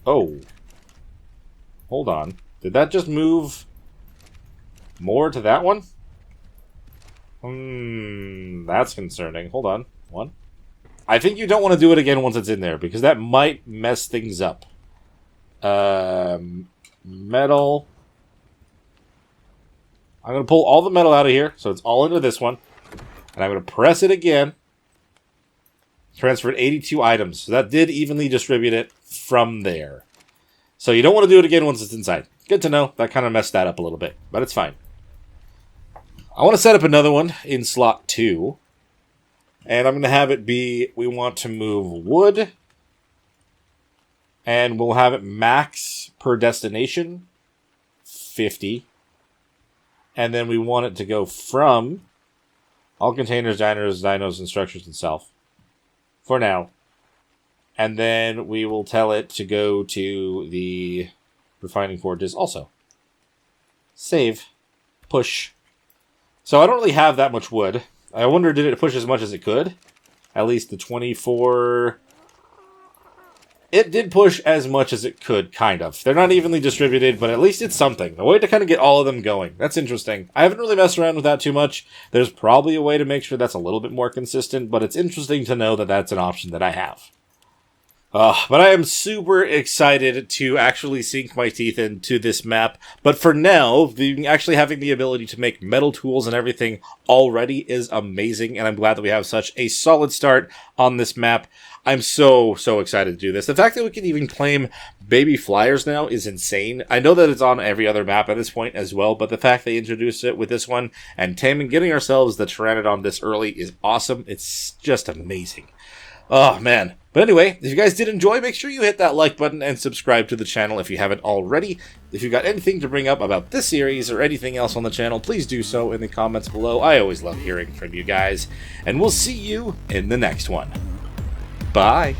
Oh. Hold on. Did that just move more to that one? That's concerning. Hold on. 1. I think you don't want to do it again once it's in there, because that might mess things up. Metal. I'm going to pull all the metal out of here, so it's all into this one. And I'm going to press it again. Transferred 82 items. So that did evenly distribute it from there. So you don't want to do it again once it's inside. Good to know. That kind of messed that up a little bit, but it's fine. I want to set up another one in slot 2. And I'm going to have it be, we want to move wood. And we'll have it max per destination, 50. And then we want it to go from all containers, dinos, and structures and self. For now. And then we will tell it to go to the refining forges also. Save. Push. So I don't really have that much wood. I wonder, did it push as much as it could? At least the 24... It did push as much as it could, kind of. They're not evenly distributed, but at least it's something. A way to kind of get all of them going. That's interesting. I haven't really messed around with that too much. There's probably a way to make sure that's a little bit more consistent, but it's interesting to know that that's an option that I have. But I am super excited to actually sink my teeth into this map. But for now, actually having the ability to make metal tools and everything already is amazing. And I'm glad that we have such a solid start on this map. I'm so excited to do this. The fact that we can even claim baby flyers now is insane. I know that it's on every other map at this point as well, but the fact they introduced it with this one and taming, getting ourselves the Pteranodon this early is awesome. It's just amazing. Oh, man. But anyway, if you guys did enjoy, make sure you hit that like button and subscribe to the channel if you haven't already. If you've got anything to bring up about this series or anything else on the channel, please do so in the comments below. I always love hearing from you guys. And we'll see you in the next one. Bye.